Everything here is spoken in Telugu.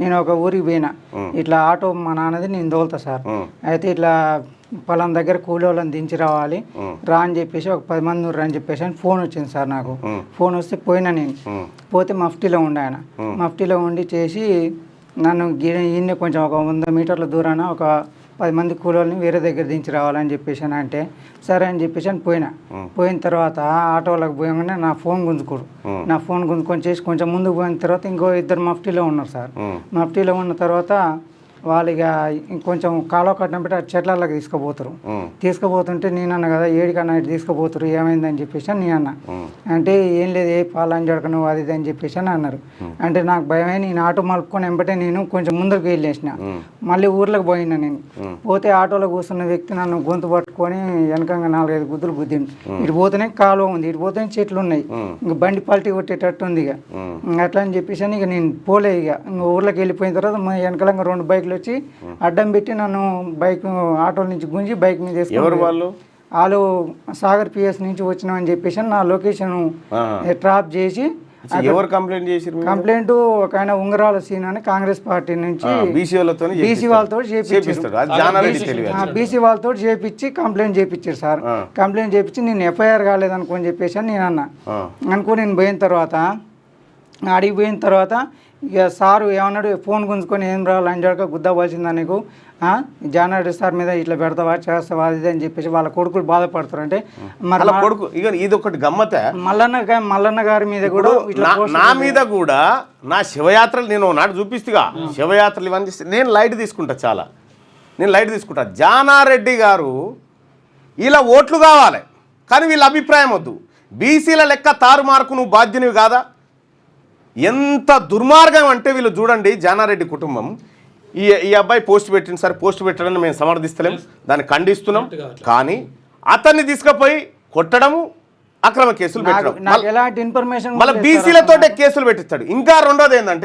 నేను ఒక ఊరికి పోయినా ఇట్లా ఆటో మా నాన్నది నేను తోలుతా సార్. అయితే ఇట్లా పొలం దగ్గర కూలి వాళ్ళని దించి రావాలి రా అని చెప్పేసి ఒక 10 మంది రా అని చెప్పేసి అని ఫోన్ వచ్చింది సార్ నాకు. ఫోన్ వస్తే పోయినా నేను. పోతే మఫ్టీలో ఉండే ఆయన. మఫ్టీలో ఉండి చేసి నన్ను ఈయన కొంచెం ఒక 100 మీటర్ల దూరాన ఒక 10 మంది కూలోళ్ళని వేరే దగ్గర దించి రావాలని చెప్పేసి అంటే సరే అని చెప్పేసి అని పోయిన తర్వాత ఆటోలకు పోయగానే నా ఫోన్ గుంజుకోడు. నా ఫోన్ గుంజుకొని చేసి కొంచెం ముందుకు పోయిన తర్వాత ఇంకో 2 మఫ్టీలో ఉన్నారు సార్. మఫ్టీలో ఉన్న తర్వాత వాళ్ళు ఇక ఇంకొంచెం కాలువ కట్టడం పెట్టి ఆ చెట్లకి తీసుకుపోతారు. తీసుకుపోతుంటే నేను అన్న కదా ఏడికన్నా ఇటు తీసుకుపోతారు ఏమైందని చెప్పేసి నేను అన్న. అంటే ఏం లేదు ఏ పాలని జడక నువ్వు అది ఇది అని చెప్పేసి అని అన్నారు. అంటే నాకు భయమే నేను ఆటో మలుపుకొని వెంబటే నేను కొంచెం ముందుకు వెళ్ళేసిన. మళ్ళీ ఊర్లోకి పోయినా నేను. పోతే ఆటోలో కూర్చున్న వ్యక్తి నన్ను గొంతు పట్టుకొని వెనకంగా 4-5 గుద్దులు గుద్దిండు. ఇటు పోతేనే కాలువ ఉంది, ఇటు పోతేనే చెట్లు ఉన్నాయి, ఇంక బండి పల్టీ కొట్టేటట్టు ఉంది. ఇక అట్లా అని చెప్పేసి అని ఇక నేను పోలే. ఇక ఇంక ఊర్లోకి వెళ్ళిపోయిన తర్వాత వెనకలంగా 2 బైకులు వచ్చి అడ్డం పెట్టి నన్ను బైక్ ఆటోల నుంచి గుంజి బైక్ మీద వేసుకుని వాళ్ళు సాగర్ పిఎస్ నుంచి వచ్చినామని చెప్పేసి నా లొకేషన్ ట్రాప్ చేసి ఎవరు కంప్లైంట్ చేశారు? కంప్లైంట్ ఒక ఆయన ఉంగరాల సీన్ అని కాంగ్రెస్ పార్టీ నుంచి బీసీ వాళ్ళతో బీసీ వాళ్ళతో చేపించి కంప్లైంట్ చేపించారు సార్. కంప్లైంట్ చేపించి నేను ఎఫ్ఐఆర్ కాలేదనుకోని చెప్పేసి అని నేను అన్నా. అనుకో నేను పోయిన తర్వాత అడిగి పోయిన తర్వాత ఇక సారు ఏమన్నాడు ఫోన్ గుంజుకొని ఏం రావాలి అంజాక గుద్దవలసిందా నీకు జానారెడ్డి సార్ మీద ఇట్లా పెడతావా చేస్తావా అది అని చెప్పేసి వాళ్ళ కొడుకులు బాధపడతారు. అంటే మరి కొడుకు ఇక ఇది ఒకటి గమ్మతే మల్లన్న గారి మీద కూడా నా మీద కూడా నా శివయాత్రలు నేను నాడు చూపిస్తుగా శివయాత్రలు ఇవన్నీ నేను లైట్ తీసుకుంటా, చాలా నేను లైట్ తీసుకుంటా. జానారెడ్డి గారు ఇలా ఓట్లు కావాలి కానీ వీళ్ళ అభిప్రాయం వద్దు. బీసీల లెక్క తారుమార్కు నువ్వు బాధ్యునివి కాదా? ఎంత దుర్మార్గం అంటే వీళ్ళు చూడండి. జానారెడ్డి కుటుంబం ఈ అబ్బాయి పోస్ట్ పెట్టింది సార్, పోస్ట్ పెట్టడాన్ని మేము సమర్థిస్తలేం, దాన్ని ఖండిస్తున్నాం. కానీ అతన్ని తీసుకుపోయి కొట్టడము, అక్రమ కేసులు పెట్టడం, ఎలాంటి ఇన్ఫర్మేషన్ మళ్ళీ బీసీలతోటే కేసులు పెట్టిస్తాడు. ఇంకా రెండోది ఏంటంటే